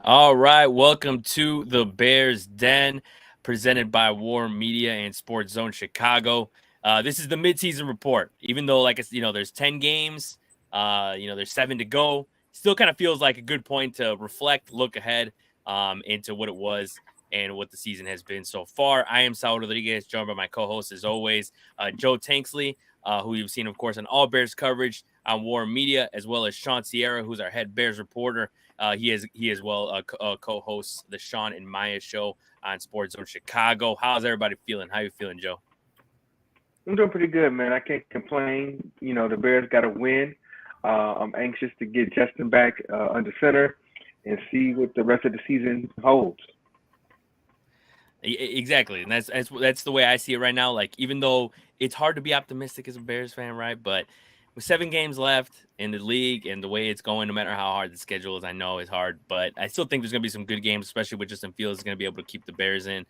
All right, welcome to the Bears Den, presented by War Media and Sports Zone Chicago. This is the midseason report. Even though, there's 10 games, there's 7 to go. Still kind of feels like a good point to reflect, look ahead into what it was and what the season has been so far. I am Saul Rodriguez, joined by my co-host as always, Joe Tanksley, who you've seen, of course, on all Bears coverage on War Media, as well as Shawn Sierra, who's our head Bears reporter. He as well co-hosts the Shawn and Maya show on Sports Zone Chicago. How's everybody feeling? How you feeling, Joe? I'm doing pretty good, man. I can't complain. The Bears got to win. I'm anxious to get Justin back under center and see what the rest of the season holds. Exactly, and that's the way I see it right now. Like, even though it's hard to be optimistic as a Bears fan, right? But with 7 games left in the league and the way it's going, no matter how hard the schedule is, I know it's hard, but I still think there's going to be some good games, especially with Justin Fields is going to be able to keep the Bears in.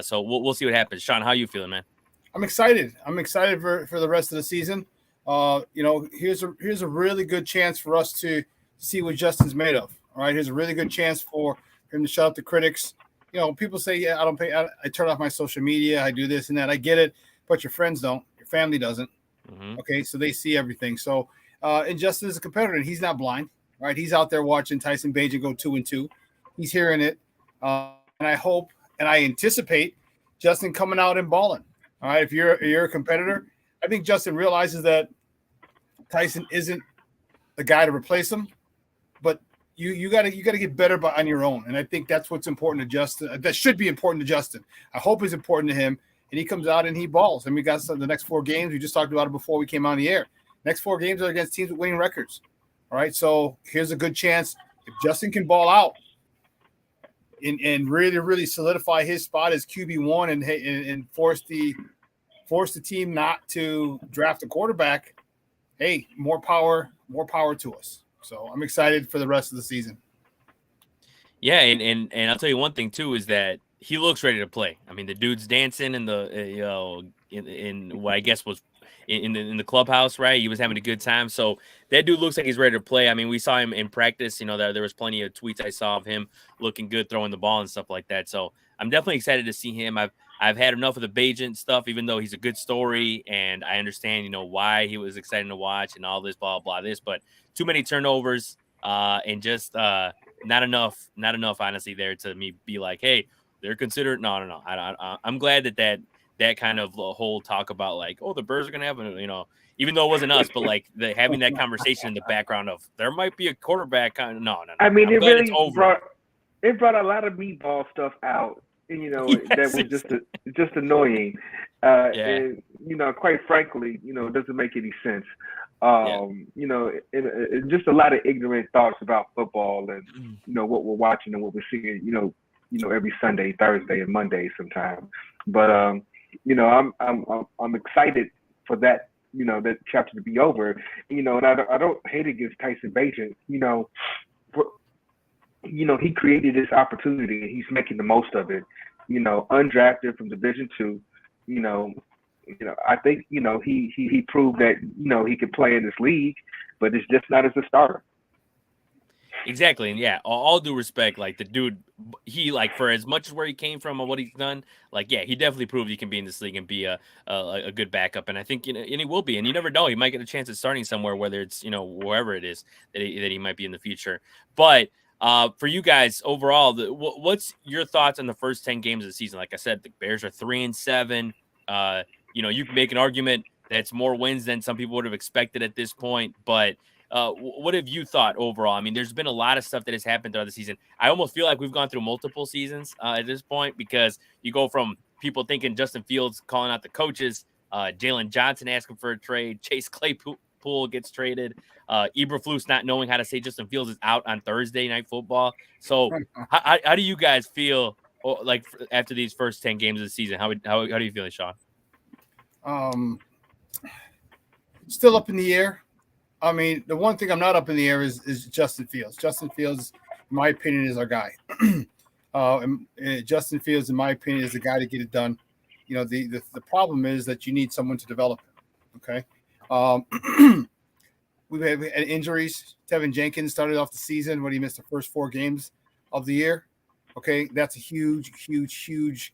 So we'll see what happens. Shawn, how you feeling, man? I'm excited. I'm excited for the rest of the season. Here's a really good chance for us to see what Justin's made of. All right, here's a really good chance for him to shut up the critics. People say, yeah, I don't pay. I turn off my social media. I do this and that. I get it, but your friends don't. Your family doesn't. Mm-hmm. Okay, so they see everything. So, and Justin is a competitor, and he's not blind, right? He's out there watching Tyson Bagent go 2-2. He's hearing it, and I hope and I anticipate Justin coming out and balling. All right, if you're a competitor, I think Justin realizes that Tyson isn't the guy to replace him, but you got to get better on your own, and I think that's what's important to Justin. That should be important to Justin. I hope it's important to him, and he comes out and he balls. And we got the next 4 games. We just talked about it before we came on the air. Next 4 games are against teams with winning records. All right, so here's a good chance if Justin can ball out and really, really solidify his spot as QB1 and force the team not to draft a quarterback. Hey, more power to us. So I'm excited for the rest of the season. Yeah, and I'll tell you one thing too is that he looks ready to play. I mean, the dude's dancing in the in what I guess was in the clubhouse, right? He was having a good time. So that dude looks like he's ready to play. I mean, we saw him in practice. There was plenty of tweets I saw of him looking good, throwing the ball and stuff like that. So I'm definitely excited to see him. I've had enough of the Bagent stuff, even though he's a good story, and I understand, why he was exciting to watch and all this, blah, blah, this, but too many turnovers and just not enough, honestly, there to me be like, hey, they're considered. No. I'm glad that kind of whole talk about like, oh, the Bears are going to have, even though it wasn't us, but like having that conversation in the background of there might be a quarterback. No. I mean, it really brought a lot of meatball stuff out. That was just annoying. And, quite frankly, it doesn't make any sense. Just a lot of ignorant thoughts about football and, what we're watching and what we're seeing, every Sunday, Thursday, and Monday sometimes. But, I'm excited for that, that chapter to be over, and I don't hate against Tyson Bagent, he created this opportunity and he's making the most of it. Undrafted from Division II. I think he proved that he could play in this league, but it's just not as a starter. Exactly, and yeah, all due respect, like the dude, he for as much as where he came from and what he's done, he definitely proved he can be in this league and be a good backup, and I think and he will be, and you never know, he might get a chance at starting somewhere, whether it's wherever it is that he might be in the future, but. For you guys overall, what's your thoughts on the first 10 games of the season? Like I said, the Bears are 3-7. You can make an argument that's more wins than some people would have expected at this point. But what have you thought overall? I mean, there's been a lot of stuff that has happened throughout the season. I almost feel like we've gone through multiple seasons at this point because you go from people thinking Justin Fields calling out the coaches, Jalen Johnson asking for a trade, Chase Claypool gets traded. Eberflus not knowing how to say Justin Fields is out on Thursday Night Football. So how do you guys feel after these first 10 games of the season? How do you feel, Shawn? Still up in the air. I mean, the one thing I'm not up in the air is Justin Fields. Justin Fields, in my opinion, is our guy. Justin Fields, in my opinion, is the guy to get it done. The problem is that you need someone to develop it. Okay. We've had injuries. Tevin Jenkins started off the season when he missed the first 4 games of the year, okay, that's a huge, huge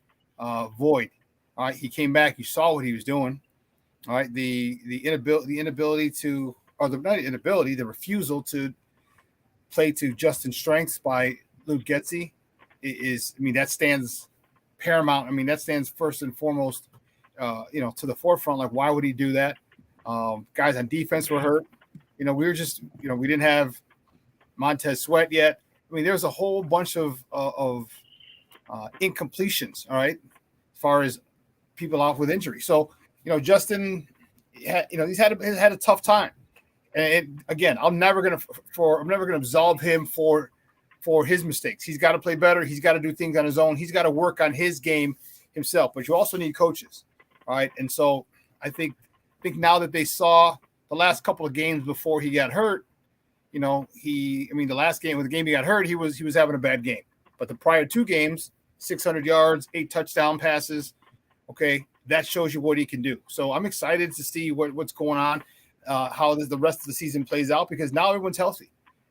void. All right, he came back. You saw what he was doing. All right, the inability to, or the not inability, the refusal to play to Justin's strengths by Luke Getsy is, I mean, that stands paramount. I mean, that stands first and foremost, to the forefront. Like, why would he do that? Guys on defense were hurt. We were just, we didn't have Montez Sweat yet. I mean, there's a whole bunch of incompletions. All right, as far as people off with injury. So, Justin, he's had a tough time. And again, I'm never gonna absolve him for his mistakes. He's got to play better. He's got to do things on his own. He's got to work on his game himself. But you also need coaches, all right? And so I think now that they saw the last couple of games before he got hurt, the last game, with the game he got hurt, he was having a bad game. But the prior 2 games, 600 yards, 8 touchdown passes, okay, that shows you what he can do. So I'm excited to see what's going on. How the rest of the season plays out, because now everyone's healthy.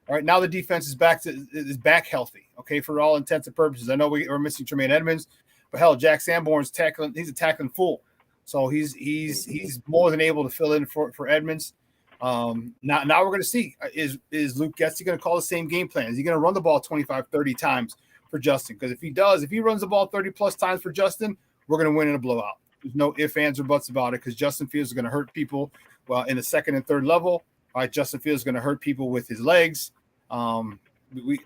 All right, now the defense is back healthy. Okay, for all intents and purposes. I know we're missing Tremaine Edmonds, but hell, Jack Sanborn's tackling. He's a tackling fool, so he's more than able to fill in for Edmonds. Now we're going to see, is Luke Getsy going to call the same game plan? Is he going to run the ball 25, 30 times for Justin? Because if he runs the ball 30 plus times for Justin, we're going to win in a blowout. There's no ifs, ands, or buts about it, because Justin Fields is going to hurt people. Well, in the second and third level, all right, Justin Fields is going to hurt people with his legs. We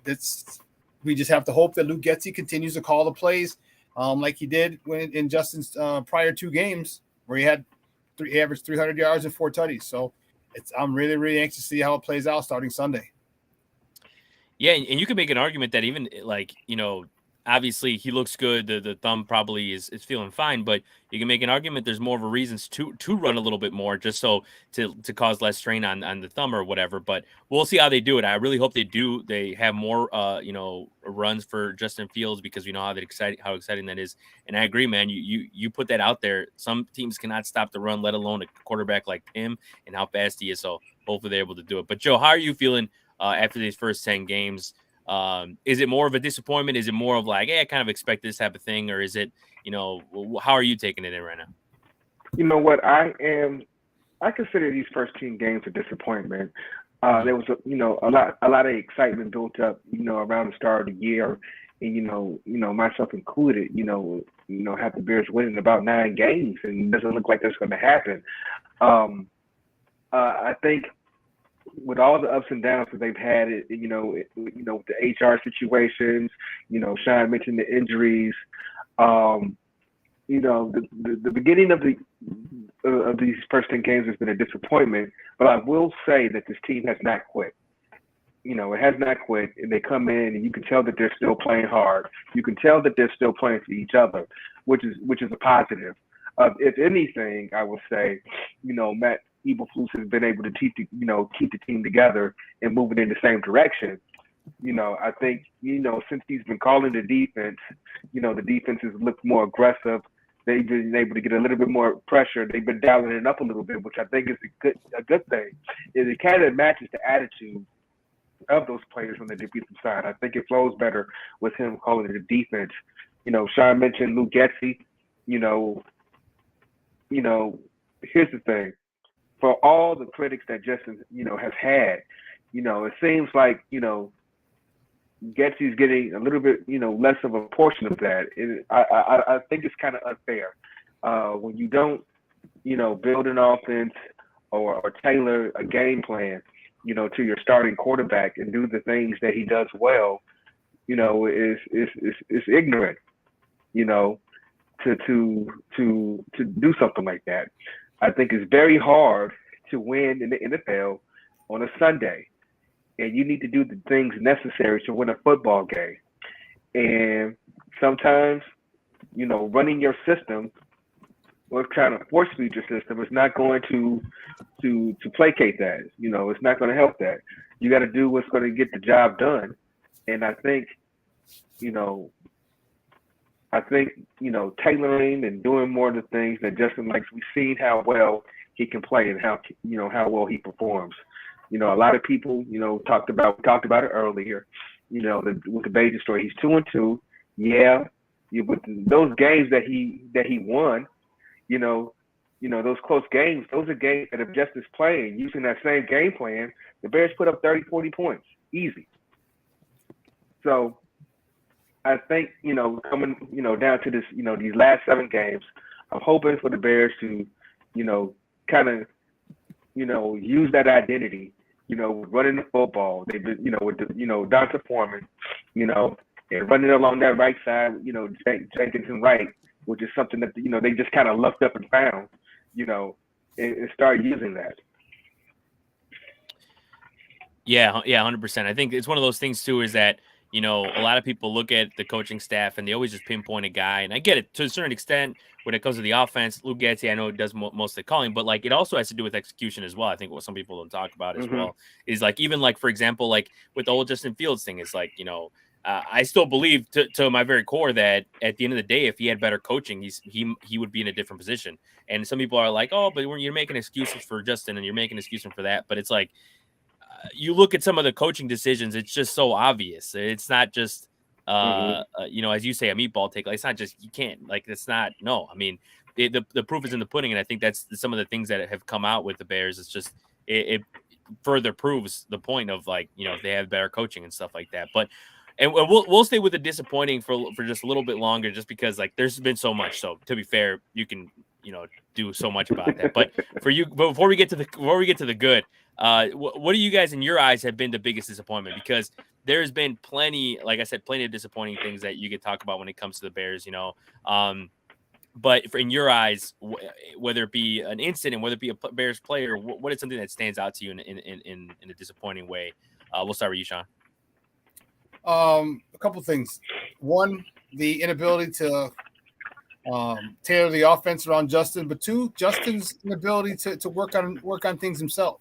just have to hope that Luke Getsy continues to call the plays like he did when in Justin's prior 2 games, where he averaged 300 yards and 4 tutties. So I'm really, really anxious to see how it plays out starting Sunday. Yeah, and you can make an argument that even obviously he looks good. The thumb probably is feeling fine, but you can make an argument there's more of a reasons to run a little bit more, just so to cause less strain on the thumb or whatever. But we'll see how they do it. I really hope they do. They have more runs for Justin Fields, because we know how exciting that is. And I agree, man. You put that out there. Some teams cannot stop the run, let alone a quarterback like him and how fast he is. So hopefully they're able to do it. But Joe, how are you feeling after these first 10 games? Is it more of a disappointment? Is it more of like, hey, I kind of expect this type of thing? Or is it, how are you taking it in right now? You know what? I consider these first 10 games a disappointment. There was a lot of excitement built up, around the start of the year, and myself included, have the Bears winning about 9 games, and it doesn't look like that's going to happen. I think with all the ups and downs that they've had, with the HR situations, Shawn mentioned the injuries. The beginning of these first 10 games has been a disappointment, but I will say that this team has not quit. It has not quit, and they come in and you can tell that they're still playing hard. You can tell that they're still playing for each other, which is a positive. If anything, I would say, Matt Eberflus has been able to keep the team together and moving in the same direction. I think, since he's been calling the defense, the defense has looked more aggressive. They've been able to get a little bit more pressure. They've been dialing it up a little bit, which I think is a good thing. It kind of matches the attitude of those players on the defensive side. I think it flows better with him calling it the defense. Shawn mentioned Luke Getsy. Here's the thing. For all the critics that Justin, has had, it seems like, Getsy's getting a little bit, less of a portion of that. I think it's kind of unfair when you don't, build an offense or tailor a game plan, to your starting quarterback and do the things that he does well. Is ignorant, to do something like that. I think it's very hard to win in the NFL on a Sunday, and you need to do the things necessary to win a football game. And sometimes, running your system or trying to force feed your system is not going to placate that. It's not going to help that. You got to do what's going to get the job done. And I think, tailoring and doing more of the things that Justin likes, we've seen how well he can play and how well he performs. A lot of people, talked about it earlier, with the Bajan story. He's 2-2. Yeah, but those games that he won, those close games, those are games that if Justin's playing using that same game plan, the Bears put up 30, 40 points. Easy. So I think, coming, down to this, these last 7 games, I'm hoping for the Bears to, kind of, use that identity, running the football. They've been, with Donta Foreman, and running along that right side, Jenkins and Wright, which is something that, they just kind of lucked up and found, and start using that. Yeah, 100%. I think it's one of those things too, is that, a lot of people look at the coaching staff and they always just pinpoint a guy. And I get it to a certain extent when it comes to the offense. Luke Getsy, I know it does most of the calling, but like it also has to do with execution as well. I think what some people don't talk about as well is like, even like, for example, like with the whole Justin Fields thing, it's like, I still believe to my very core that at the end of the day, if he had better coaching, he would be in a different position. And some people are like, oh, but you're making excuses for Justin and you're making excuses for that. But it's like, you look at some of the coaching decisions, it's just so obvious. It's not just, as you say, a meatball take. Like, it's not just, you can't, like, it's not, no. I mean, the proof is in the pudding. And I think that's some of the things that have come out with the Bears. It's just, it further proves the point of, like, if they have better coaching and stuff like that. But, and we'll stay with the disappointing for just a little bit longer, just because, like, there's been so much. So to be fair, you can, do so much about that. But before we get to the good, what do you guys in your eyes have been the biggest disappointment? Because there's been plenty, like I said, plenty of disappointing things that you could talk about when it comes to the Bears, but in your eyes, whether it be an incident, whether it be a Bears player, what is something that stands out to you in a disappointing way? We'll start with you, Shawn. A couple things. One, the inability to tailor the offense around Justin, but 2, Justin's inability to work on things himself.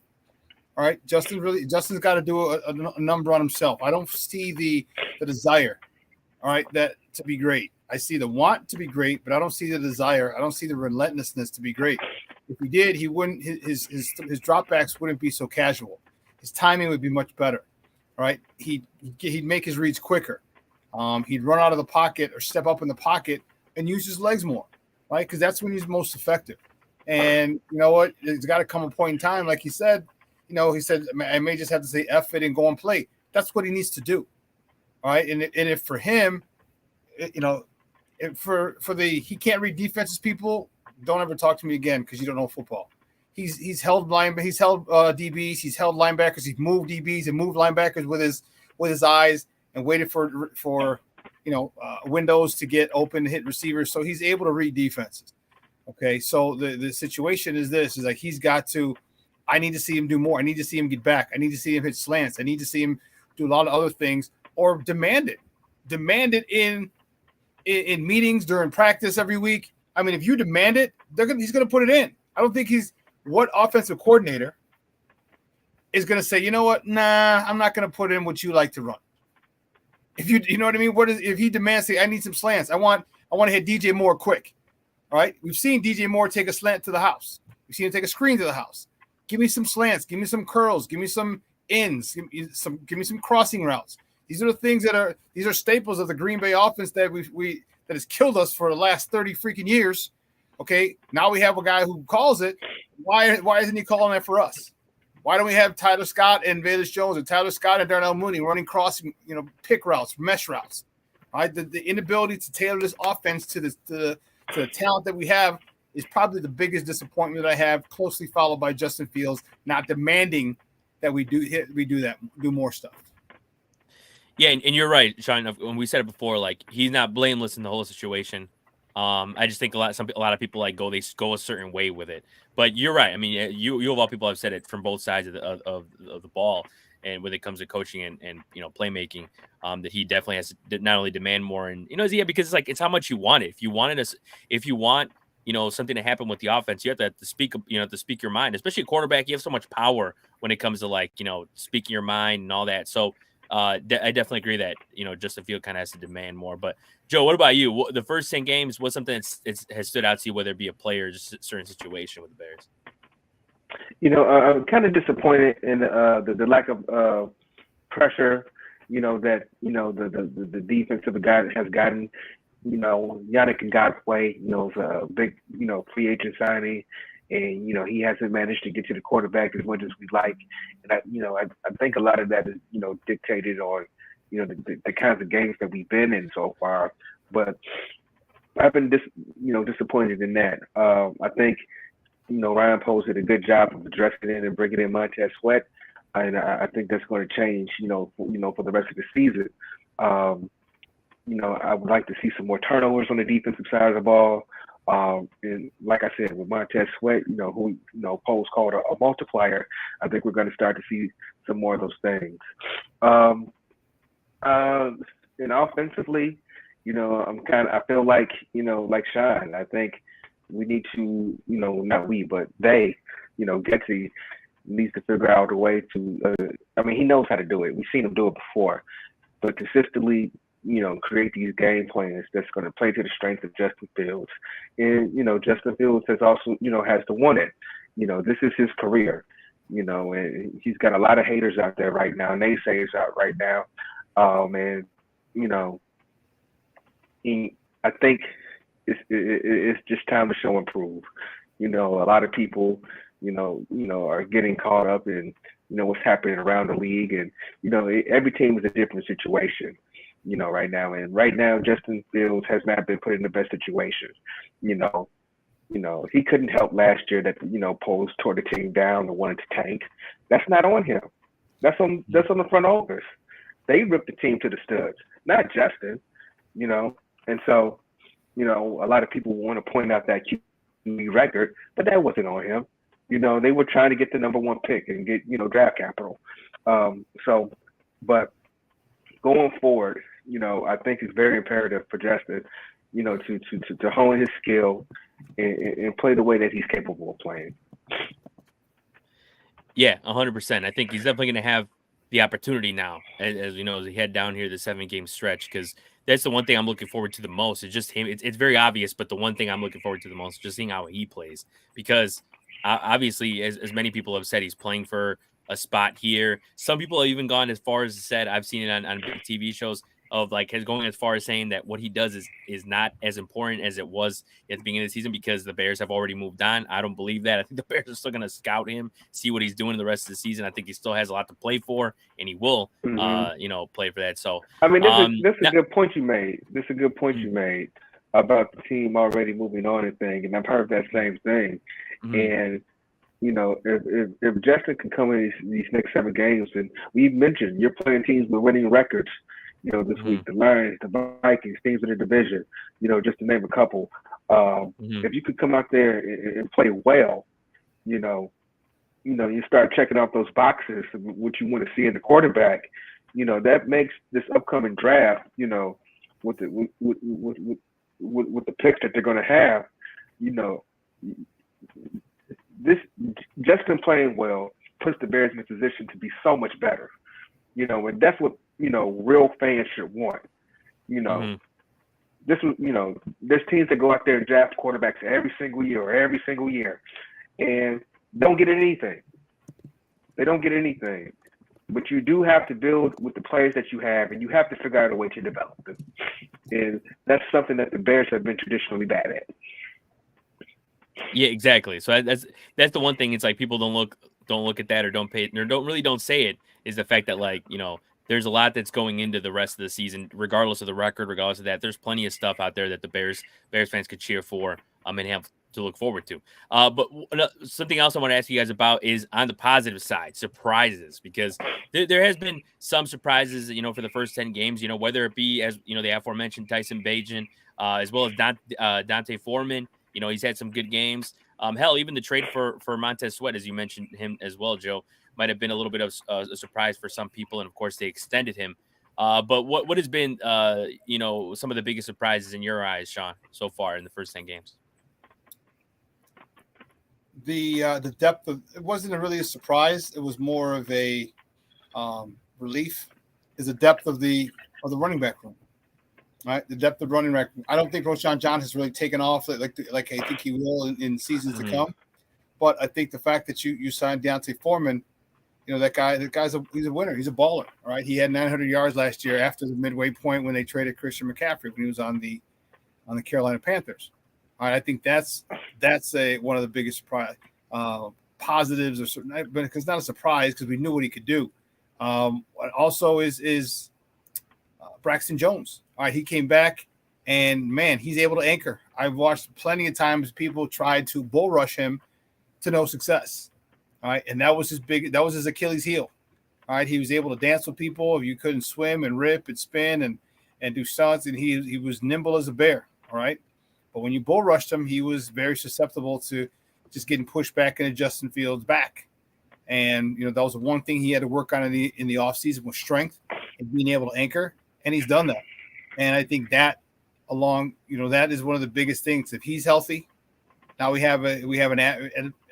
All right, Justin's got to do a number on himself. I don't see the desire, all right, that to be great. I see the want to be great, but I don't see the desire. I don't see the relentlessness to be great. If he did, he wouldn't. His dropbacks wouldn't be so casual. His timing would be much better. All right, he'd make his reads quicker. He'd run out of the pocket or step up in the pocket and use his legs more, right? Because that's when he's most effective. And you know what? There's got to come a point in time, like he said. He said, I may just have to say F it and go and play. That's what he needs to do. All right. And if for him, he can't read defenses, people, don't ever talk to me again because you don't know football. He's held DBs, he's held linebackers, he's moved DBs and moved linebackers with his eyes and waited for windows to get open to hit receivers. So he's able to read defenses. Okay. So the situation is like he's got to. I need to see him do more. I need to see him get back. I need to see him hit slants. I need to see him do a lot of other things, or demand it. Demand it in meetings during practice every week. I mean, if you demand it, he's going to put it in. I don't think what offensive coordinator is going to say, you know what? Nah, I'm not going to put in what you like to run. If you know what I mean? If he demands, say, I need some slants. I want to hit DJ Moore quick. All right. We've seen DJ Moore take a slant to the house. We've seen him take a screen to the house. Give me some slants. Give me some curls. Give me some ins. Give me some crossing routes. These are the things that are staples of the Green Bay offense that that has killed us for the last 30 freaking years. Okay, now we have a guy who calls it. Why isn't he calling that for us? Why don't we have Tyler Scott and Velus Jones, or Tyler Scott and Darnell Mooney running crossing, pick routes, mesh routes? All right, the inability to tailor this offense to the talent that we have is probably the biggest disappointment that I have, closely followed by Justin Fields not demanding that we do more stuff. Yeah, and you're right, Shawn. When we said it before, like, he's not blameless in the whole situation. I just think a lot of people like go a certain way with it. But you're right. I mean, you of all people have said it from both sides of the ball, and when it comes to coaching and playmaking, that he definitely has to not only demand more and because it's how much you want it. If you want something to happen with the offense, you have to speak your mind, especially a quarterback. You have so much power when it comes to speaking your mind and all that. So I definitely agree that, Justin Field kind of has to demand more. But Joe, what about you? The first 10 games, what's something that has stood out to you, whether it be a player or just a certain situation with the Bears? I'm kind of disappointed in the lack of pressure that the defensive guy has gotten. Yannick Ngakoue, is a big, free agent signing, and he hasn't managed to get to the quarterback as much as we like. And I think a lot of that is dictated on the kinds of games that we've been in so far. But I've been disappointed in that. I think Ryan Poles did a good job of addressing it and bringing in Montez Sweat, and I think that's going to change. For the rest of the season. I would like to see some more turnovers on the defensive side of the ball. And like I said, with Montez Sweat, who Poles called a multiplier, I think we're going to start to see some more of those things. And offensively, I feel like like Shawn. I think we need to, not we, but they, Getsy needs to figure out a way to. He knows how to do it. We've seen him do it before, but consistently, create these game plans that's going to play to the strength of Justin Fields. And, Justin Fields has also, has to want it. This is his career, and he's got a lot of haters out there right now, naysayers out right now. And, I think it's just time to show and prove. A lot of people, are getting caught up in, what's happening around the league. And, every team is a different situation. Right now. And right now, Justin Fields has not been put in the best situation. He couldn't help last year that, Poles tore the team down and wanted to tank. That's not on him. That's on the front office. They ripped the team to the studs, not Justin, And so, a lot of people want to point out that QB record, but that wasn't on him. They were trying to get the number one pick and get, draft capital. But going forward, I think it's very imperative for Justin, to hone his skill and play the way that he's capable of playing. Yeah, 100%. I think he's definitely going to have the opportunity now, as we know, as we head down here the 7-game stretch, because that's the one thing I'm looking forward to the most. It's just him. It's very obvious, but the one thing I'm looking forward to the most is just seeing how he plays, because obviously, as many people have said, he's playing for a spot here. Some people have even gone as far as said, I've seen it on big TV shows, of going as far as saying that what he does is not as important as it was at the beginning of the season because the Bears have already moved on. I don't believe that. I think the Bears are still going to scout him, see what he's doing the rest of the season. I think he still has a lot to play for, and he will, play for that. So, this is a good point you made. This is a good point you made about the team already moving on and thing, and I've heard that same thing. And if Justin can come in these next 7 games, and we've mentioned you're playing teams with winning records, this week, the Lions, the Vikings, teams in the division, just to name a couple. If you could come out there and play well, you start checking off those boxes, what you want to see in the quarterback, that makes this upcoming draft, with the picks that they're going to have, this Justin playing well puts the Bears in a position to be so much better, and that's what real fans should want. This was, there's teams that go out there and draft quarterbacks every single year, and don't get anything. They don't get anything, but you do have to build with the players that you have, and you have to figure out a way to develop them, and that's something that the Bears have been traditionally bad at. Yeah, exactly. So that's the one thing. It's like people don't look at that or don't say it, is the fact that there's a lot that's going into the rest of the season, regardless of the record, regardless of that. There's plenty of stuff out there that the Bears fans could cheer for and have to look forward to. But something else I want to ask you guys about is on the positive side, surprises, because there has been some surprises, for the first 10 games, whether it be, as the aforementioned Tyson Bagent, as well as Dante Foreman. He's had some good games. Hell, even the trade for Montez Sweat, as you mentioned him as well, Joe, might have been a little bit of a surprise for some people, and of course they extended him. But what has been some of the biggest surprises in your eyes, Shawn, so far in the first 10 games? The depth of it wasn't really a surprise. It was more of a relief. Is the depth of the running back room, right? The depth of running back. I don't think Roschon John has really taken off like I think he will in seasons to come. But I think the fact that you signed Dante Foreman he's a winner. He's a baller. All right. He had 900 yards last year after the midway point when they traded Christian McCaffrey when he was on the Carolina Panthers. All right. I think that's one of the biggest positives or certain, but it's not a surprise because we knew what he could do. Also is Braxton Jones. All right. He came back and man, he's able to anchor. I've watched plenty of times people tried to bull rush him to no success. All right. And that was his Achilles heel. All right. He was able to dance with people. If you couldn't swim and rip and spin and do stunts, and he was nimble as a bear. All right. But when you bull rushed him, he was very susceptible to just getting pushed back into Justin Fields' back. And, that was the one thing he had to work on in the offseason was strength and being able to anchor. And he's done that. And I think that that is one of the biggest things. If he's healthy, now we have a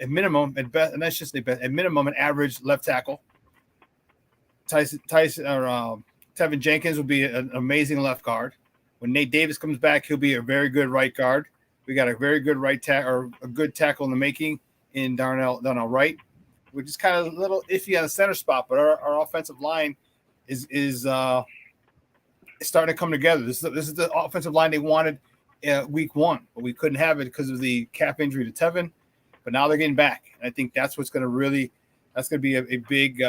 minimum at best, and that's just at minimum an average left tackle. Tevin Jenkins will be an amazing left guard. When Nate Davis comes back, he'll be a very good right guard. We got a very good a good tackle in the making in Darnell Wright, which is kind of a little iffy on the center spot, but our offensive line is starting to come together. This is the offensive line they wanted week one, but we couldn't have it because of the cap injury to Tevin. But now they're getting back. And I think that's what's going to be a big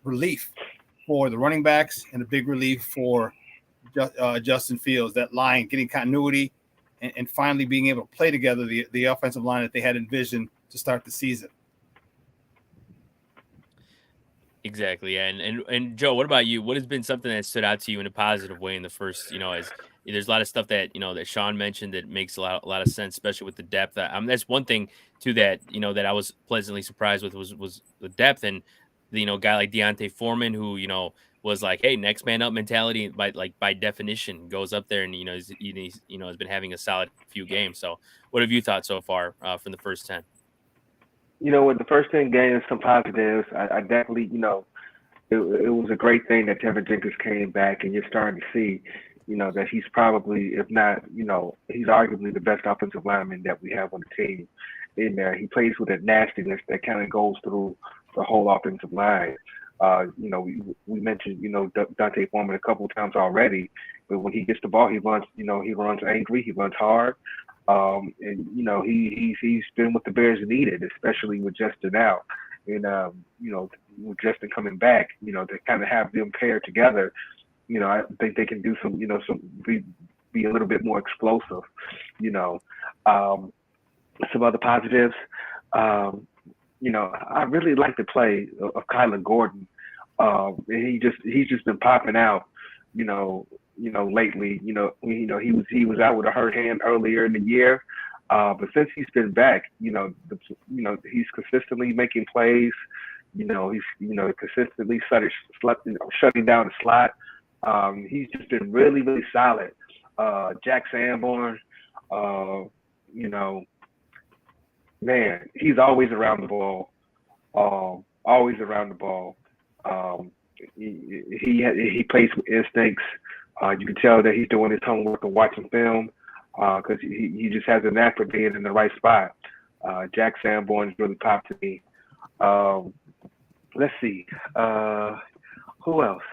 relief for the running backs and a big relief for Justin Fields. That line getting continuity and finally being able to play together the offensive line that they had envisioned to start the season. Exactly. Yeah. And Joe, what about you? What has been something that stood out to you in a positive way in the first, as there's a lot of stuff that, that Shawn mentioned that makes a lot of sense, especially with the depth. That's one thing too that, that I was pleasantly surprised with was the depth and the, guy like Deontay Foreman who, was like, hey, next man up mentality by definition goes up there and, he's has been having a solid few games. So what have you thought so far from the first 10? With the first 10 games, some positives. I definitely, it was a great thing that Tevin Jenkins came back, and you're starting to see, that he's probably, if not, he's arguably the best offensive lineman that we have on the team. In there, he plays with a nastiness that kind of goes through the whole offensive line. We mentioned, Dante Foreman a couple of times already, but when he gets the ball, he runs angry, he runs hard. And he's been what the Bears needed, especially with Justin out, and with Justin coming back, to kind of have them paired together, I think they can do some be a little bit more explosive, some other positives. I really like the play of Kyler Gordon. He's just been popping out, lately, he was out with a hurt hand earlier in the year, but since he's been back, he's consistently making plays. He's consistently shutting down the slot. He's just been really, really solid. Jack Sanborn, man, he's always around the ball. He plays with instincts. You can tell that he's doing his homework and watching film because he just has a knack for being in the right spot. Jack Sanborn's really popped to me. Let's see. Who else?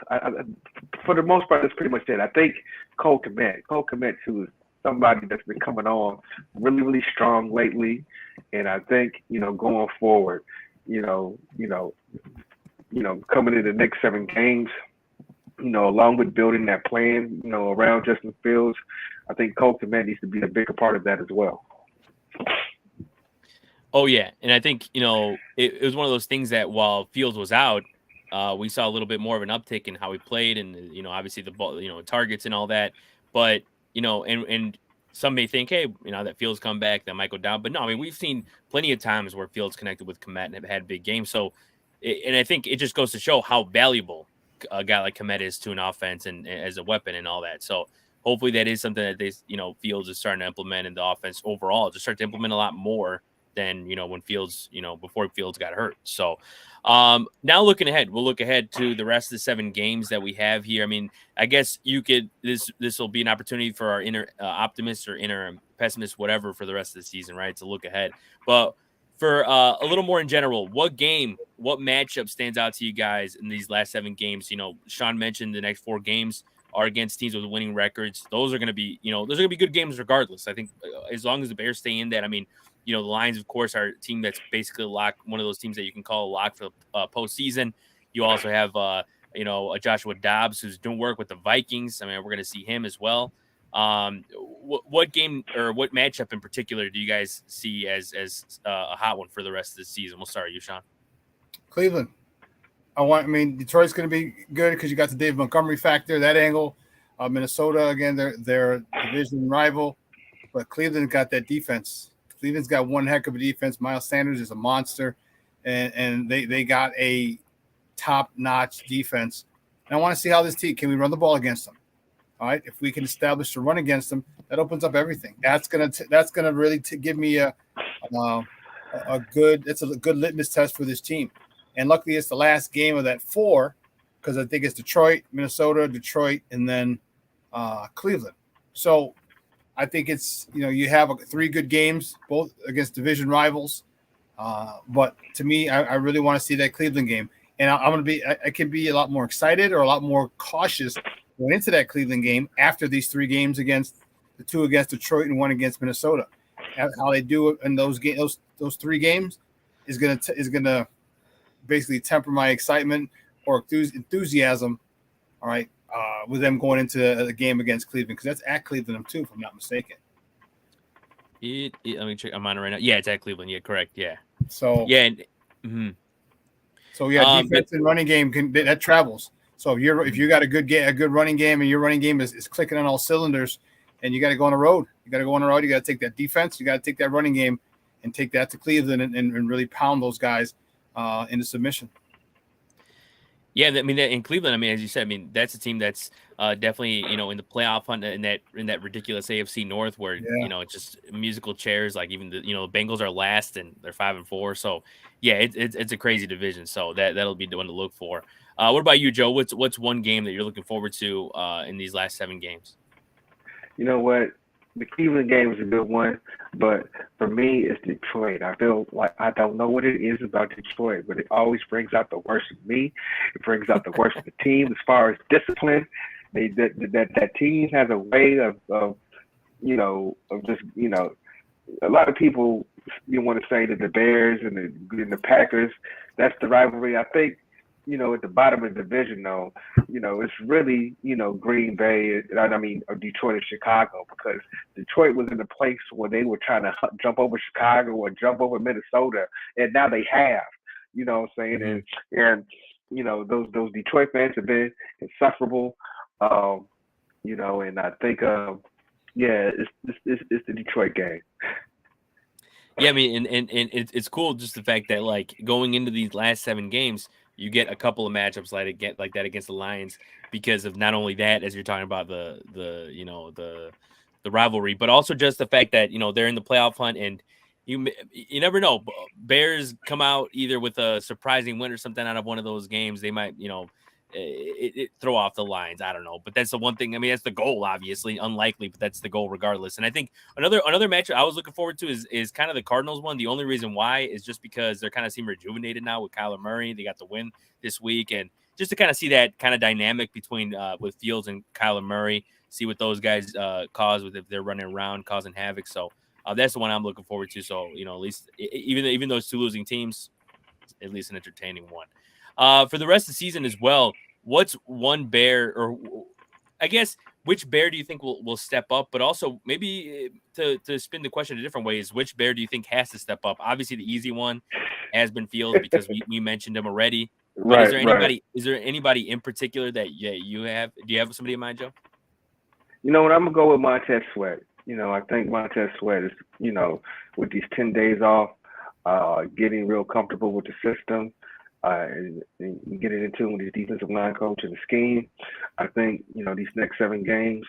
For the most part, that's pretty much it. I think Cole Kmet too, is somebody that's been coming on really, really strong lately. And I think, going forward, coming into the next 7 games, along with building that plan, around Justin Fields, I think Cole Kmet needs to be a bigger part of that as well. Oh, yeah. And I think, it was one of those things that while Fields was out, we saw a little bit more of an uptick in how he played and, obviously the ball, targets and all that. But, and some may think, hey, that Fields come back, that might go down. But no, I mean, we've seen plenty of times where Fields connected with Kmet and have had big games. So, and I think it just goes to show how valuable a guy like Kmet is to an offense and as a weapon and all that. So hopefully that is something that they, Fields is starting to implement in the offense overall, just start to implement a lot more than, when Fields, before Fields got hurt. So now looking ahead, we'll look ahead to the rest of the 7 games that we have here. I mean, I guess this will be an opportunity for our inner optimist or inner pessimist, whatever, for the rest of the season, right? To look ahead. But For a little more in general, what matchup stands out to you guys in these last 7 games? Shawn mentioned the next 4 games are against teams with winning records. Those are going to be, those are going to be good games regardless. I think as long as the Bears stay in that, I mean, the Lions, of course, are a team that's basically one of those teams that you can call a lock for the postseason. You also have, a Joshua Dobbs who's doing work with the Vikings. I mean, we're going to see him as well. What game or what matchup in particular do you guys see as a hot one for the rest of the season? We'll start with you, Shawn. Cleveland. Detroit's going to be good because you got the Dave Montgomery factor, that angle. Minnesota, again, they're division rival, but Cleveland got that defense. Cleveland's got one heck of a defense. Miles Sanders is a monster, and they got a top-notch defense. And I want to see how this team, can we run the ball against them? All right, if we can establish a run against them, that opens up everything. That's gonna really give me a good litmus test for this team. And luckily, it's the last game of that 4, because I think it's Detroit, Minnesota, Detroit, and then Cleveland. So I think it's you have 3 good games, both against division rivals. But to me, I really want to see that Cleveland game, and I can be a lot more excited or a lot more cautious going into that Cleveland game after these 3 games against the 2 against Detroit and 1 against Minnesota. How they do it in those 3 games is gonna basically temper my excitement or enthusiasm. All right, with them going into the game against Cleveland, because that's at Cleveland too, if I'm not mistaken. Let me check. I'm on it right now. Yeah, it's at Cleveland. Yeah, correct. Yeah. So yeah. So defense and running game that travels. So if you got a good running game, and your running game is clicking on all cylinders, and you got to go on the road. You got to take that defense. You got to take that running game and take that to Cleveland and really pound those guys into submission. Yeah, I mean, in Cleveland, I mean, as you said, I mean, that's a team that's definitely, in the playoff hunt in that ridiculous AFC North where, it's just musical chairs. Like even the Bengals are last and they're 5-4. So yeah, it's a crazy division. So that'll be the one to look for. What about you, Joe? What's one game that you're looking forward to in these last 7 games? You know what? The Cleveland game is a good one, but for me, it's Detroit. I feel like I don't know what it is about Detroit, but it always brings out the worst of me. It brings out the worst of the team as far as discipline. That team has a way of just a lot of people want to say that the Bears and the Packers, that's the rivalry. I think at the bottom of the division, though, it's really, Green Bay, or Detroit and Chicago, because Detroit was in a place where they were trying to jump over Chicago or jump over Minnesota, and now they have, what I'm saying? And those Detroit fans have been insufferable, and I think, it's the Detroit game. Yeah, I mean, and it's cool just the fact that, like, going into these last 7 games, you get a couple of matchups like that against the Lions because of not only that, as you're talking about the rivalry, but also just the fact that they're in the playoff hunt, and you never know. Bears come out either with a surprising win or something out of one of those games. They might throw off the Lions. I don't know, but that's the one thing. I mean, that's the goal. Obviously, unlikely, but that's the goal regardless. And I think another matchup I was looking forward to is kind of the Cardinals one. The only reason why is just because they're kind of seem rejuvenated now with Kyler Murray. They got the win this week, and just to kind of see that kind of dynamic between with Fields and Kyler Murray, see what those guys cause if they're running around causing havoc. So that's the one I'm looking forward to. So at least even those 2 losing teams, at least an entertaining one. For the rest of the season as well, what's one Bear, or I guess which Bear do you think will step up? But also maybe to spin the question a different way is which Bear do you think has to step up? Obviously, the easy one has been Fields because we mentioned him already. But is there anybody? Right. Is there anybody in particular that you have? Do you have somebody in mind, Joe? I'm gonna go with Montez Sweat. I think Montez Sweat is with these 10 days off, getting real comfortable with the system. And getting into with his defensive line coach and the scheme. I think, these next 7 games,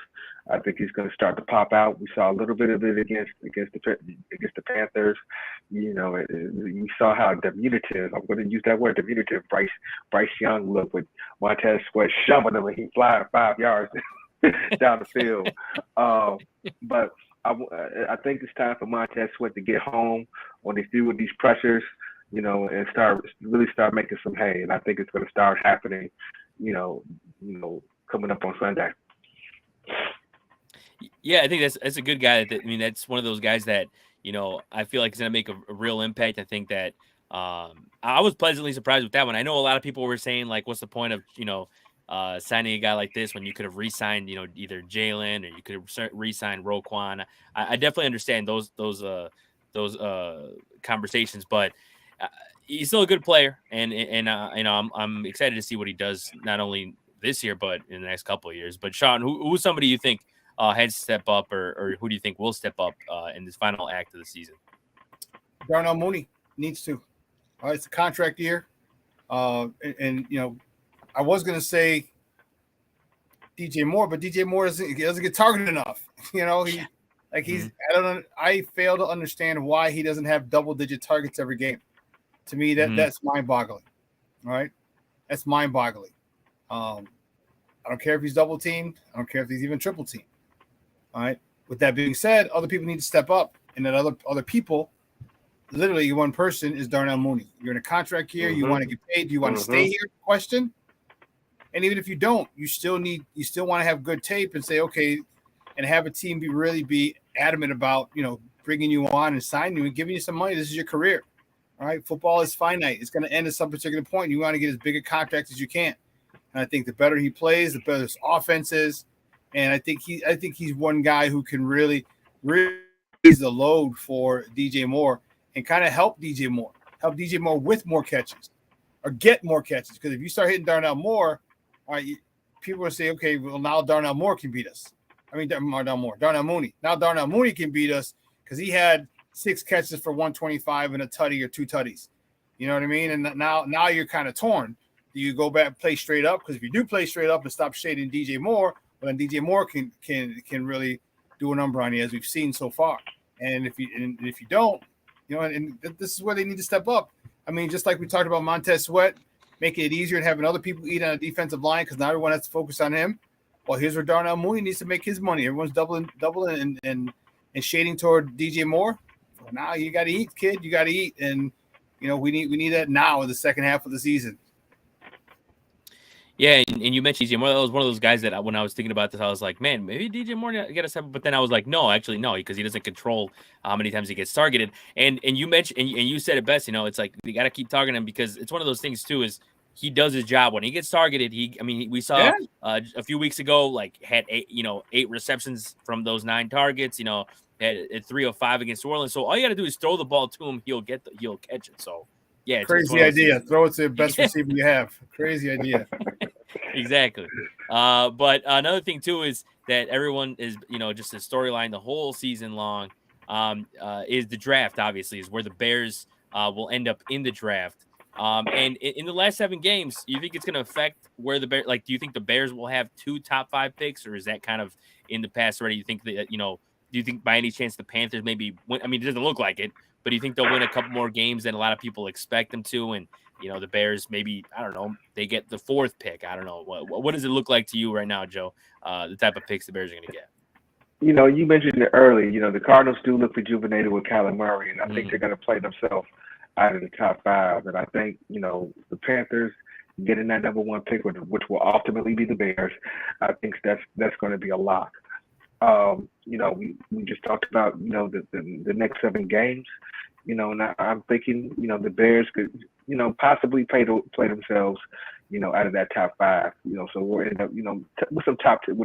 I think he's going to start to pop out. We saw a little bit of it against the Panthers. We saw how diminutive, I'm going to use that word, diminutive, Bryce Young looked with Montez Sweat shoving him and he's flying 5 yards down the field. But I think it's time for Montez Sweat to get home when they deal with these pressures, and start making some hay. And I think it's going to start happening, you know, coming up on Sunday. Yeah, I think that's a good guy. I mean, that's one of those guys that I feel like is going to make a real impact. I think that I was pleasantly surprised with that one. I know a lot of people were saying like, what's the point of signing a guy like this when you could have re-signed either Jalen or you could have re-signed Roquan. I definitely understand those conversations, but he's still a good player, and I'm excited to see what he does not only this year but in the next couple of years. But Shawn, who's somebody you think has to step up, or who do you think will step up in this final act of the season? Darnell Mooney needs to. It's a contract year, and I was going to say DJ Moore, but DJ Moore doesn't get targeted enough. I fail to understand why he doesn't have double-digit targets every game. To me, that's mind-boggling. All right, that's mind-boggling. I don't care if he's double-teamed. I don't care if he's even triple-teamed. All right. With that being said, other people need to step up, and that other people, literally one person, is Darnell Mooney. You're in a contract year. You want to get paid. Do you want to stay here? Question. And even if you don't, you still want to have good tape and say, okay, and have a team be adamant about, bringing you on and signing you and giving you some money. This is your career. All right. Football is finite. It's going to end at some particular point. You want to get as big a contract as you can. And I think the better he plays, the better his offense is. And I think he's one guy who can really raise the load for DJ Moore and kind of help DJ Moore with more catches or get more catches. Because if you start hitting Darnell Moore, all right, people will say, okay, well, now Darnell Moore can beat us. I mean, Darnell Mooney. Now Darnell Mooney can beat us because he had 6 catches for 125 and a tutty or 2 tutties. You know what I mean? And now you're kind of torn. Do you go back and play straight up? Because if you do play straight up and stop shading DJ Moore, well, then DJ Moore can really do a number on you, as we've seen so far. And if you don't, and this is where they need to step up. I mean, just like we talked about Montez Sweat, making it easier and having other people eat on a defensive line because now everyone has to focus on him. Well, here's where Darnell Mooney needs to make his money. Everyone's doubling and shading toward DJ Moore. Well, now you got to eat, kid. You got to eat, and we need that now in the second half of the season. Yeah, and you mentioned DJ Moore. That was one of those guys that when I was thinking about this, I was like, man, maybe DJ Moore get us up. But then I was like, no, actually, no, because he doesn't control how many times he gets targeted. And you mentioned and you said it best. It's like you got to keep targeting him because it's one of those things too. Is he does his job when he gets targeted? We saw a few weeks ago, like had 8 receptions from those 9 targets. Had 305 against New Orleans. So all you got to do is throw the ball to him. He'll catch it. So. Yeah, crazy idea. Throw it to the best receiver you have. Crazy idea. Exactly. But another thing too is that everyone is, just a storyline the whole season long. Is the draft obviously is where the Bears will end up in the draft. And in the last 7 games, you think it's going to affect where the Bears? Like, do you think the Bears will have 2 top 5 picks, or is that kind of in the past already? You think that do you think by any chance the Panthers maybe win? I mean, it doesn't look like it. But do you think they'll win a couple more games than a lot of people expect them to? And, the Bears maybe, I don't know, they get the 4th pick. I don't know. What does it look like to you right now, Joe, the type of picks the Bears are going to get? You mentioned it early. The Cardinals do look rejuvenated with Kyler Murray, and I think they're going to play themselves out of the top 5. And I think, the Panthers getting that number 1 pick, which will ultimately be the Bears, I think that's going to be a lock. We just talked about, the next 7 games, and I'm thinking, the Bears could, possibly play themselves, out of that top 5, so we'll end up, with a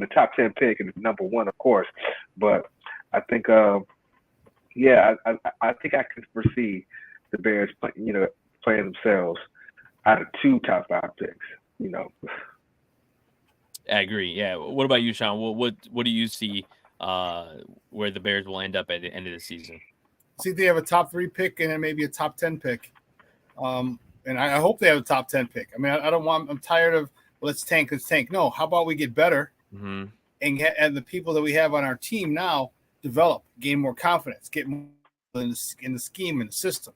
top 10 pick and number 1, of course. But I think, I think I can foresee the Bears, playing themselves out of 2 top 5 picks, I agree. Yeah. What about you, Shawn? What do you see where the Bears will end up at the end of the season? See, they have a top 3 pick and then maybe a top 10 pick. And I hope they have a top 10 pick. I mean, I'm tired of, let's tank. No, how about we get better and the people that we have on our team now develop, gain more confidence, get more in the scheme and the system.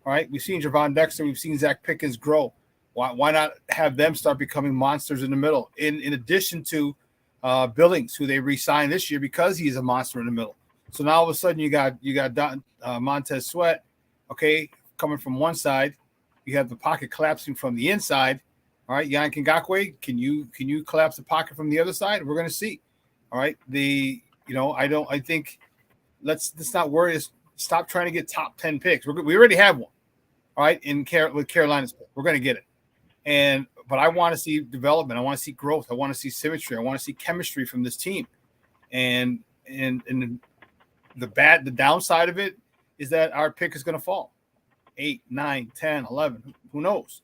All right. We've seen Javon Dexter. We've seen Zach Pickens grow. Why not have them start becoming monsters in the middle? In addition to Billings, who they re-signed this year because he's a monster in the middle. So now all of a sudden you got Montez Sweat, okay, coming from one side. You have the pocket collapsing from the inside. All right, Yannick Ngakoue, can you collapse the pocket from the other side? We're going to see. All right, I think let's not worry. Stop trying to get top 10 picks. We already have one. All right, with Carolina's pick, we're going to get it. But I want to see development. I want to see growth. I want to see symmetry. I want to see chemistry from this team. And the downside of it is that our pick is going to fall 8, 9, 10, 11. Who knows?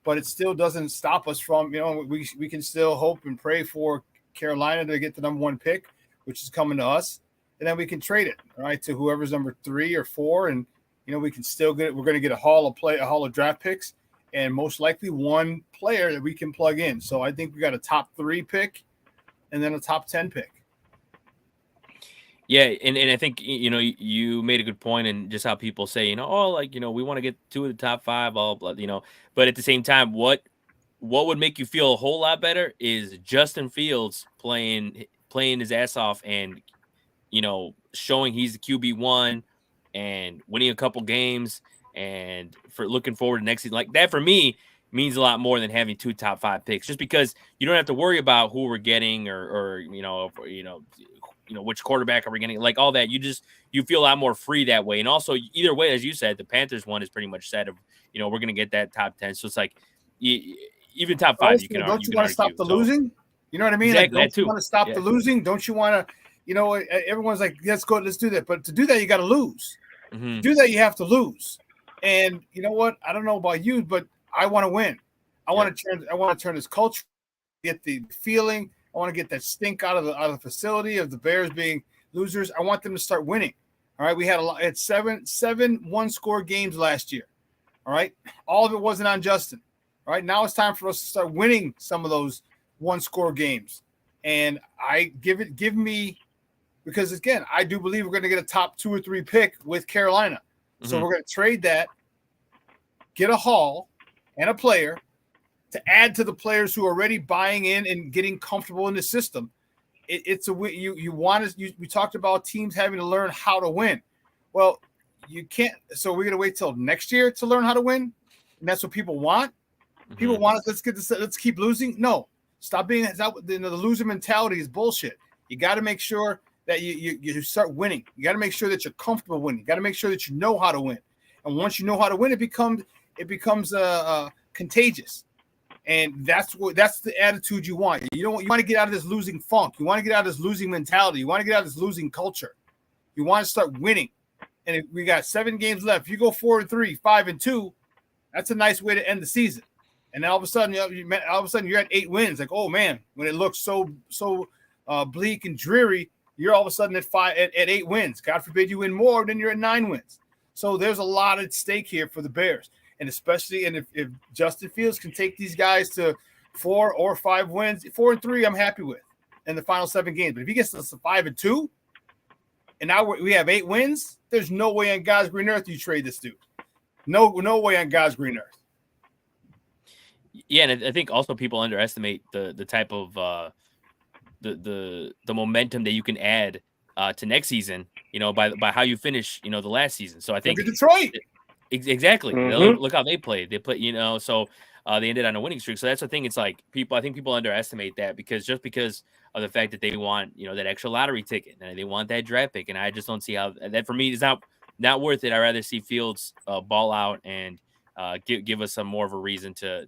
But it still doesn't stop us from, we can still hope and pray for Carolina to get the number 1 pick, which is coming to us. And then we can trade it, all right, to whoever's number 3 or 4. And, we can still we're going to get a haul of draft picks, and most likely one player that we can plug in. So I think we got a top 3 pick and then a top 10 pick. Yeah, and I think you made a good point, and just how people say, we want to get 2 of the top 5, all blah, but at the same time, what would make you feel a whole lot better is Justin Fields playing his ass off and showing he's the QB1 and winning a couple games, and for looking forward to next season. Like that for me means a lot more than having 2 top 5 picks, just because you don't have to worry about who we're getting or which quarterback are we getting, like all that. You feel a lot more free that way. And also either way, as you said, the Panthers one is pretty much set of, we're going to get that top 10. So it's like even top 5, also, you can don't you want to stop the losing? You know what I mean? Exactly, don't you want to stop the losing? Don't you want to, everyone's like, let's do that. But to do that, you got to lose. Mm-hmm. To do that, you have to lose. And you know what? I don't know about you, but I want to win. I want to turn this culture, get the feeling. I want to get that stink out of the facility of the Bears being losers. I want them to start winning. All right. We had seven 1-score games last year. All right. All of it wasn't on Justin. All right. Now it's time for us to start winning some of those 1-score games. And give me, because again, I do believe we're going to get a top 2 or 3 pick with Carolina. So we're going to trade that, get a haul and a player to add to the players who are already buying in and getting comfortable in the system. It's a win. We talked about teams having to learn how to win. Well, you can't. So we're going to wait till next year to learn how to win. And that's what people want. Mm-hmm. People want us. Let's keep losing. No, stop being the loser mentality is bullshit. You got to make sure that you start winning. You got to make sure that you're comfortable winning. You got to make sure that you know how to win. And once you know how to win, it becomes contagious. And that's the attitude you want. You want to get out of this losing funk. You want to get out of this losing mentality. You want to get out of this losing culture. You want to start winning. And if we got 7 games left. If you go 4-3, 5-2, that's a nice way to end the season. And then all of a sudden you're at 8 wins. Like, oh man, when it looks so bleak and dreary, you're all of a sudden at 8 wins. God forbid you win more, then you're at 9 wins. So there's a lot at stake here for the Bears. And especially, if Justin Fields can take these guys to 4 or 5 wins, 4-3, I'm happy with in the final 7 games. But if he gets us to 5-2, and now we have 8 wins, there's no way on God's green earth you trade this dude. No way on God's green earth. Yeah, and I think also people underestimate the type of the momentum that you can add to next season. By how you finish, the last season. So I think Detroit. Exactly. Mm-hmm. Look how they played. They play, so they ended on a winning streak. So that's the thing. It's like I think people underestimate that because of the fact that they want, that extra lottery ticket and they want that draft pick. And I just don't see how that for me is not worth it. I'd rather see Fields ball out and give us some more of a reason to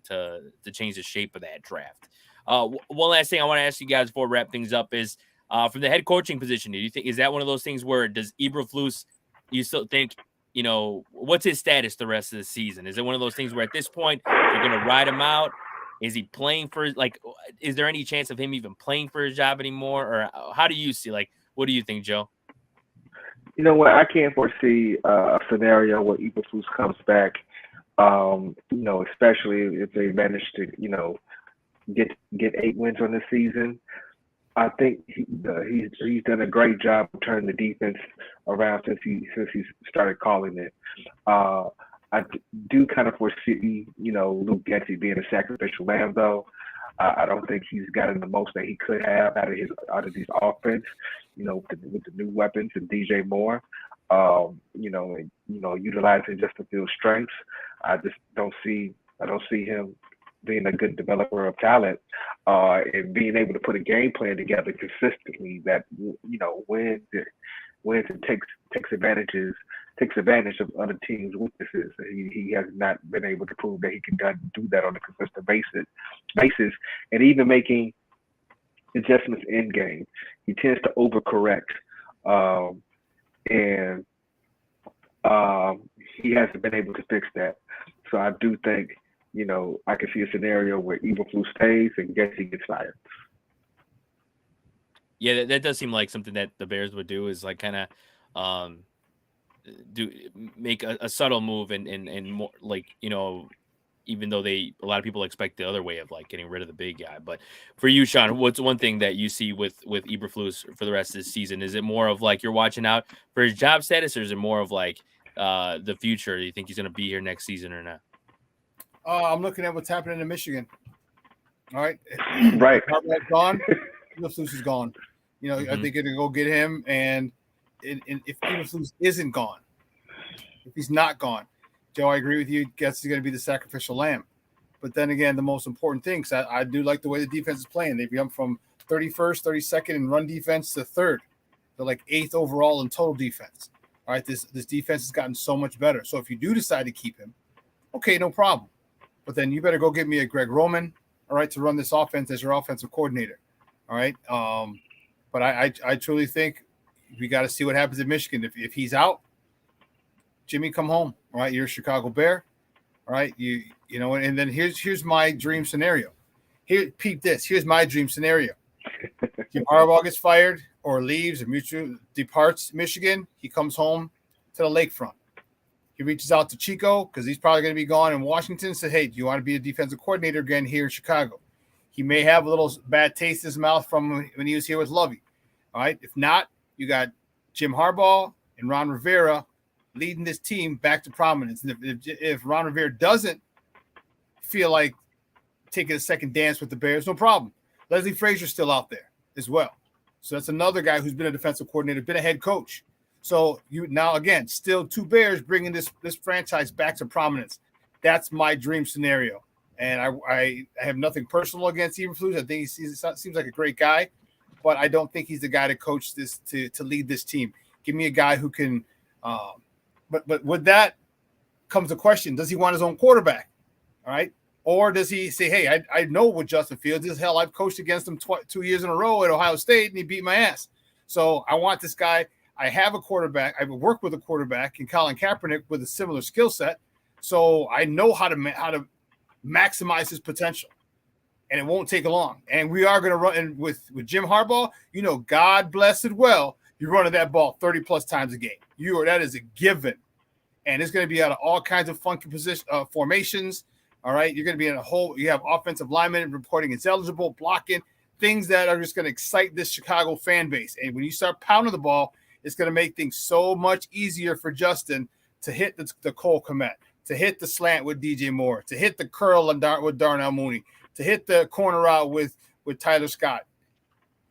change the shape of that draft. One last thing I want to ask you guys before we wrap things up is from the head coaching position. Do you think is that one of those things where does Eberflus, you still think, what's his status the rest of the season? Is it one of those things where at this point you're going to ride him out? Is he playing is there any chance of him even playing for his job anymore? Or how do you see, what do you think, Joe? You know what? I can't foresee a scenario where Eberflus comes back, especially if they manage to, get 8 wins on the season. I think he's done a great job of turning the defense around since he started calling it. I do kind of foresee, Luke Getsy being a sacrificial lamb, though. I don't think he's gotten the most that he could have out of his offense. with the new weapons and DJ Moore, and utilizing Justin Fields' strengths. I just don't see him being a good developer of talent, and being able to put a game plan together consistently that wins and takes advantage of other teams' weaknesses. He has not been able to prove that he can do that on a consistent basis, and even making adjustments in game. He tends to overcorrect, and he hasn't been able to fix that. So I do think, I can see a scenario where Eberflus stays and Gessie gets fired. Yeah, that does seem like something that the Bears would do, is like kind of do make a subtle move and more like, even though a lot of people expect the other way of like getting rid of the big guy. But for you, Shawn, what's one thing that you see with Eberflus for the rest of this season? Is it more of like you're watching out for his job status, or is it more of like the future? Do you think he's going to be here next season or not? I'm looking at what's happening in Michigan. All right. Right. Harbaugh gone. Eberflus is gone. I think they're going to go get him. And if Eberflus isn't gone, if he's not gone, Joe, I agree with you. Guess he's going to be the sacrificial lamb. But then again, the most important thing, because I do like the way the defense is playing. They've jumped from 31st, 32nd in run defense to 3rd. They're like 8th overall in total defense. All right, this defense has gotten so much better. So if you do decide to keep him, okay, no problem. But then you better go get me a Greg Roman, all right, to run this offense as your offensive coordinator. All right. But I truly think we got to see what happens in Michigan. If he's out, Jimmy, come home. All right, you're a Chicago Bear. All right, and then here's my dream scenario. Peep this. Here's my dream scenario. Jim Harbaugh gets fired or leaves or mutually departs Michigan. He comes home to the lakefront. He reaches out to Chico because he's probably going to be gone in Washington and said, hey, do you want to be a defensive coordinator again here in Chicago? He may have a little bad taste in his mouth from when he was here with Lovey. All right. If not, you got Jim Harbaugh and Ron Rivera leading this team back to prominence. And if Ron Rivera doesn't feel like taking a second dance with the Bears, no problem. Leslie Frazier's still out there as well. So that's another guy who's been a defensive coordinator, been a head coach. So you now, again, still 2 Bears bringing this franchise back to prominence. That's my dream scenario. And I have nothing personal against Eberflus. I think he seems like a great guy, but I don't think he's the guy to coach this, to lead this team. Give me a guy who can but with that comes the question, does he want his own quarterback? All right. Or does he say, hey, I know what Justin Fields is. Hell, I've coached against him 2 years in a row at Ohio State, and he beat my ass. So I want this guy. I have a quarterback. I've worked with a quarterback in Colin Kaepernick with a similar skill set. So I know how to maximize his potential, and it won't take long. And we are going to run and with Jim Harbaugh, God bless it well, you're running that ball 30 plus times a game. That is a given. And it's going to be out of all kinds of funky formations. All right. You're going to be in you have offensive linemen reporting it's eligible, blocking, things that are just going to excite this Chicago fan base. And when you start pounding the ball, it's going to make things so much easier for Justin to hit the Cole Kmet, to hit the slant with DJ Moore, to hit the curl with Darnell Mooney, to hit the corner out with Tyler Scott.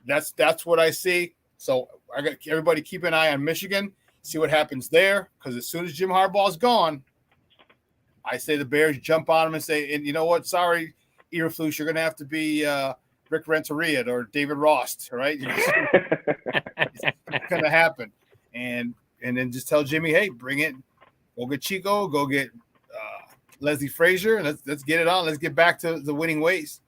That's what I see. So I got everybody keep an eye on Michigan, see what happens there, because as soon as Jim Harbaugh's gone, I say the Bears jump on him and say, and you know what? Sorry, Eberflus, you're going to have to be Rick Renteria or David Ross, all right? It's going to happen. And then just tell Jimmy, hey, bring it. Go get Chico. Go get Leslie Frazier. And let's get it on. Let's get back to the winning ways.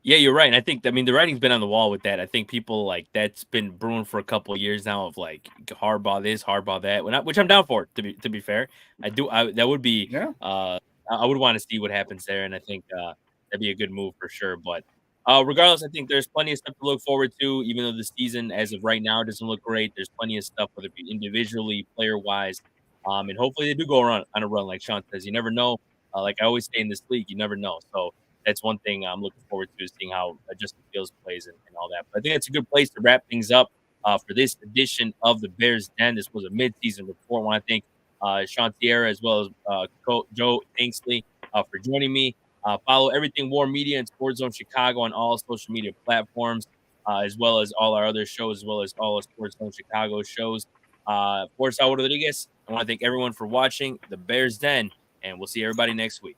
Yeah, you're right. And I think, the writing's been on the wall with that. I think people that's been brewing for a couple of years now of Harbaugh this, Harbaugh that, which I'm down for, to be fair. That would be, yeah. I would want to see what happens there. And I think that'd be a good move for sure. But regardless, I think there's plenty of stuff to look forward to, even though the season as of right now doesn't look great. There's plenty of stuff, whether it be individually, player-wise. And hopefully they do go on a run, like Shawn says. You never know. Like I always say in this league, you never know. So that's one thing I'm looking forward to, is seeing how Justin Fields plays and all that. But I think that's a good place to wrap things up for this edition of the Bears Den. This was a mid-season report. I want to thank Shawn Tierra as well as Joe Inksley for joining me. Follow Everything War Media and Sports Zone Chicago on all social media platforms. as well as all our other shows, as well as all of Sports Zone Chicago shows. For Saul Rodriguez, I want to thank everyone for watching the Bears Den, and we'll see everybody next week.